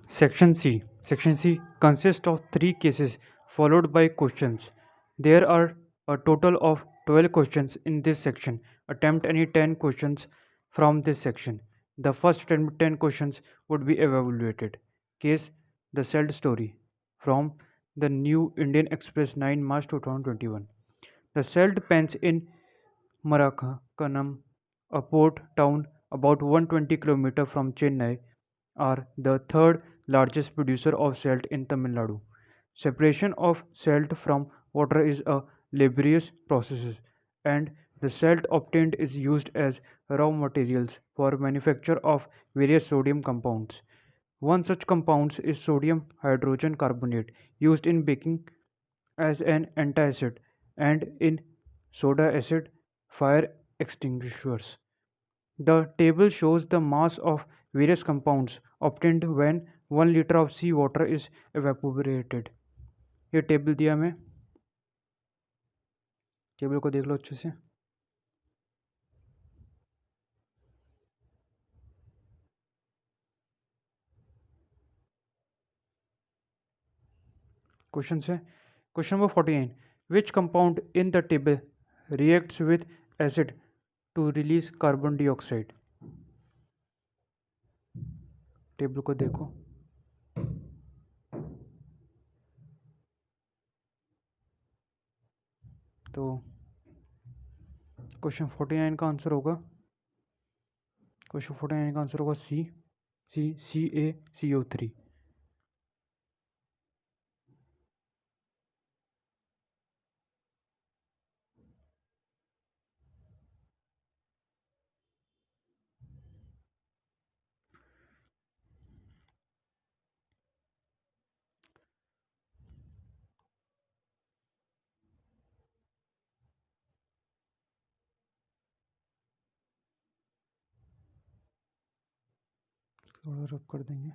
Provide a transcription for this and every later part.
Section C. Section C consists of three cases followed by questions. There are a total of 12 questions in this section. Attempt any 10 questions from this section. The first 10 questions would be evaluated. Case The Celt Story from the New Indian Express 9 March 2021. The Celt pens in Marakakanam, a port town about 120 km from Chennai, are the third largest producer of salt in Tamil Nadu. Separation of salt from water is a laborious process, and the salt obtained is used as raw materials for manufacture of various sodium compounds. One such compound is sodium hydrogen carbonate, used in baking as an antacid and in soda acid fire extinguishers. The table shows the mass of various compounds obtained when 1 liter of sea water is evaporated. ये table दिया मैं, table को देख लो अच्छे से. Question है question number 49. Which compound in the table reacts with acid to release carbon dioxide? Table को देखो. तो क्वेश्चन 49 का आंसर होगा, क्वेश्चन 49 का आंसर होगा सी सी सी ए सी ओ थ्री. थोड़ा रब कर देंगे.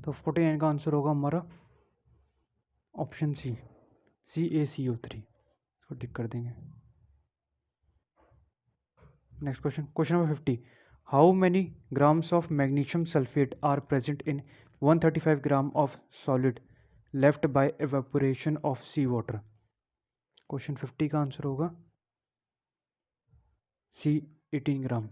तो 49 का आंसर होगा हमारा ऑप्शन सी सी ए सी ओ थ्री. इसको टिक कर देंगे. Next question, question number 50. How many grams of magnesium sulphate are present in 135 gram of solid left by evaporation of sea water? Question 50 का आंसर होगा C 18 gram.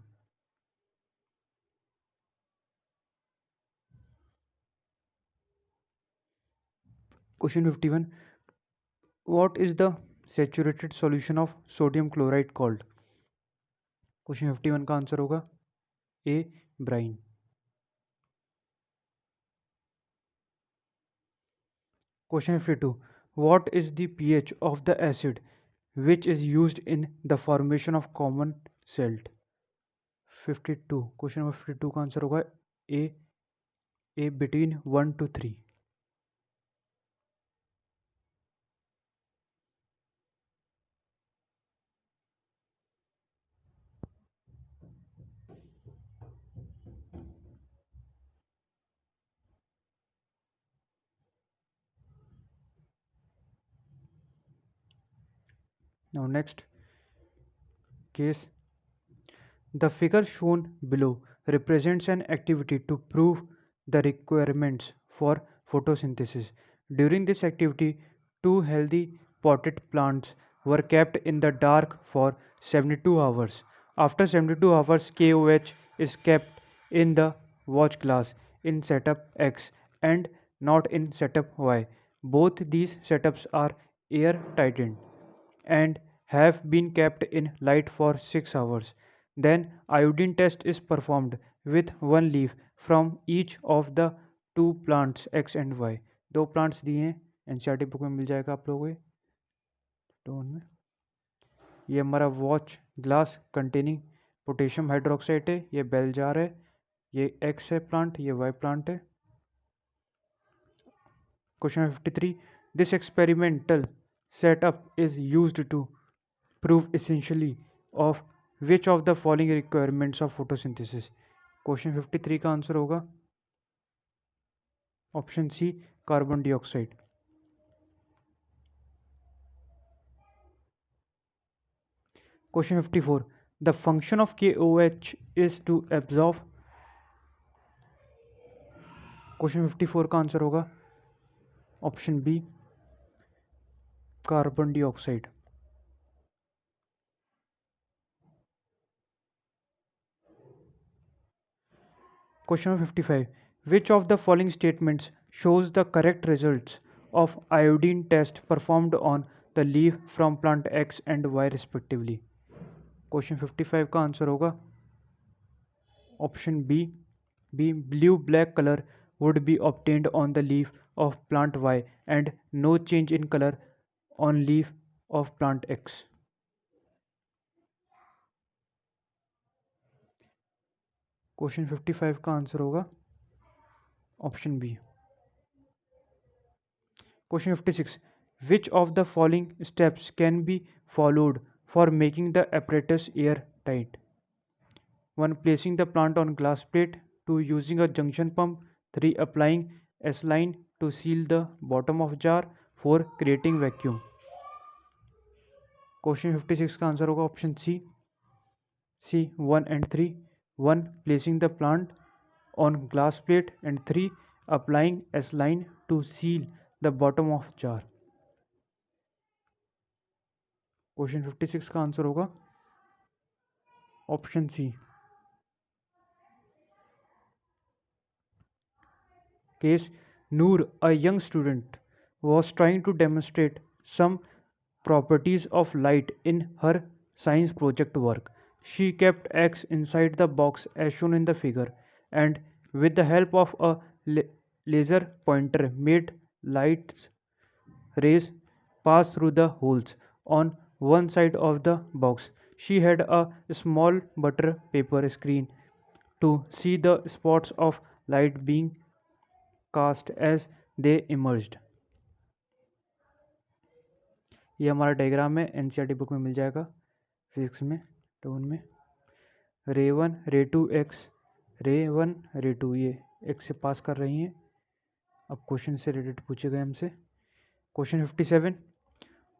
Question 51. What is the saturated solution of sodium chloride called? Question 51 का answer होगा ए Bryan. Question 52. What is the pH of the acid which is used in the formation of common salt? 52. Question number 52 का answer होगा ए between 1 to 3. Now next case. The figure shown below represents an activity to prove the requirements for photosynthesis. During this activity, two healthy potted plants were kept in the dark for 72 hours. After 72 hours, KOH is kept in the watch glass in setup X and not in setup Y. Both these setups are air tightened and have been kept in light for 6 hours. Then iodine test is performed with one leaf from each of the two plants X and Y. दो plants दिए हैं, NCERT book में मिल जाएगा आप लोगों को tone में। ये हमारा watch glass containing potassium hydroxide है, ये बेल जार है, ये एक्स है प्लांट, ये वाई प्लांट है। Question 53, this experimental setup is used to prove essentially of which of the following requirements of photosynthesis. Question 53 का आंसर होगा option C, carbon dioxide. Question 54, the function of KOH is to absorb. Question 54 का answer होगा option B, carbon dioxide. Question 55, which of the following statements shows the correct results of iodine test performed on the leaf from plant X and Y respectively। Question 55 का answer होगा option B, blue black colour would be obtained on the leaf of plant Y and no change in color on leaf of plant X। Question 55 का answer होगा option B. Question 56, which of the following steps can be followed for making the apparatus airtight? 1. Placing the plant on glass plate. 2. Using a junction pump. 3. Applying S-line to seal the bottom of jar. 4. Creating vacuum। Question 56 का answer होगा option C, 1 and 3। 1. Placing the plant on glass plate and 3. Applying S-line to seal the bottom of jar। Question 56 का answer होगा option C. Case, Noor, a young student, was trying to demonstrate some properties of light in her science project work. She kept X inside the box as shown in the figure and with the help of a laser pointer made light rays pass through the holes on one side of the box. She had a small butter paper screen to see the spots of light being cast as they emerged। ये हमारा diagram है, NCERT book में मिल जाएगा physics में tone में। रे 1 रे 2 x, रे 1 रे 2 ये एक्स से पास कर रही हैं। अब क्वेश्चन से रिलेटेड पूछे गए हमसे। Question 57,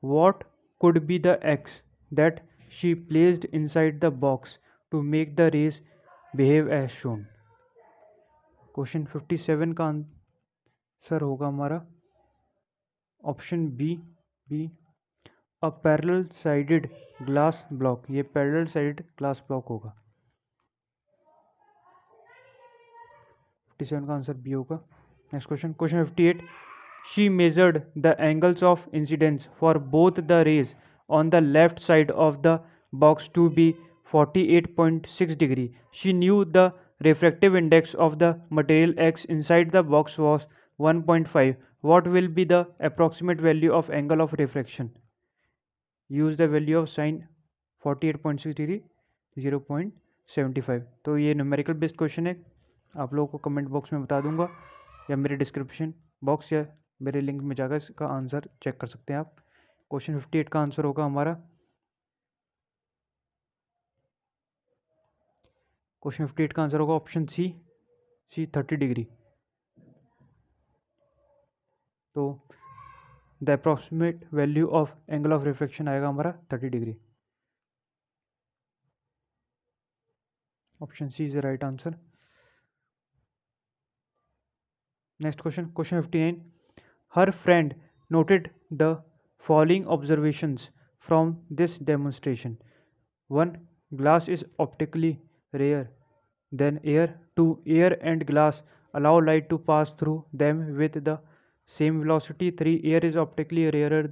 what could be the X that she placed inside the box to make the rays behave as shown. Question 57 का आंसर होगा हमारा option B, a parallel sided glass block. ये पैरेलल साइडेड ग्लास ब्लॉक होगा। 57 का answer B होगा। Next question, question 58, she measured the angles of incidence for both the rays on the left side of the box to be 48.6 degree. She knew the refractive index of the material X inside the box was 1.5. What will be the approximate value of angle of refraction? Use the value of sin 48.6 degree 0.75। तो ये numerical based question है, आप लोगों को comment box में बता दूंगा या मेरे डिस्क्रिप्शन बॉक्स या मेरे लिंक में जाकर इसका आंसर चेक कर सकते हैं आप। क्वेश्चन 58 का आंसर होगा हमारा क्वेश्चन 58 का आंसर होगा ऑप्शन सी 30 डिग्री। तो the approximate value of angle of reflection आएगा हमारा 30 degree. Option C is the right answer. Next question, question 59, her friend noted the following observations from this demonstration. 1. Glass is optically rarer than air. 2. Air and glass allow light to pass through them with the same velocity. 3. Air is optically rarer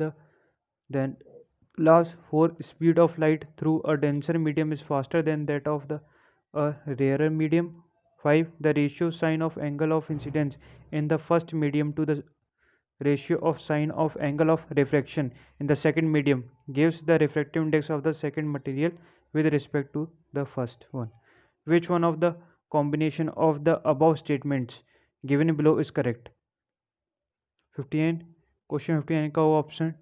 than glass. 4. Speed of light through a denser medium is faster than that of a rarer medium. 5. The ratio sine of angle of incidence in the first medium to the ratio of sine of angle of refraction in the second medium gives the refractive index of the second material with respect to the first one. Which one of the combination of the above statements given below is correct? 59. Question 59 का option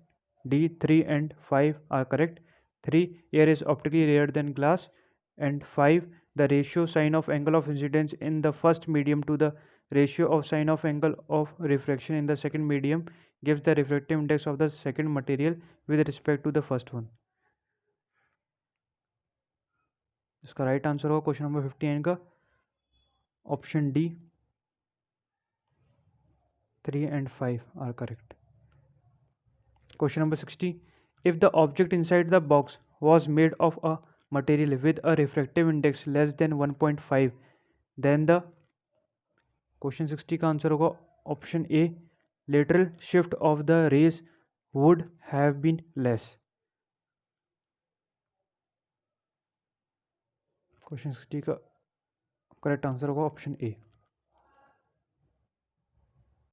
D 3 and 5 are correct. 3. Air is optically rarer than glass. And 5. The ratio sine of angle of incidence in the first medium to the ratio of sine of angle of refraction in the second medium gives the refractive index of the second material with respect to the first one. इसका right answer होगा question number 59 का option D 3 and 5 are correct. Question number 60. If the object inside the box was made of a material with a refractive index less than 1.5, then the question 60 का answer होगा option A lateral shift of the rays would have been less. Question 60 का correct answer होगा option A.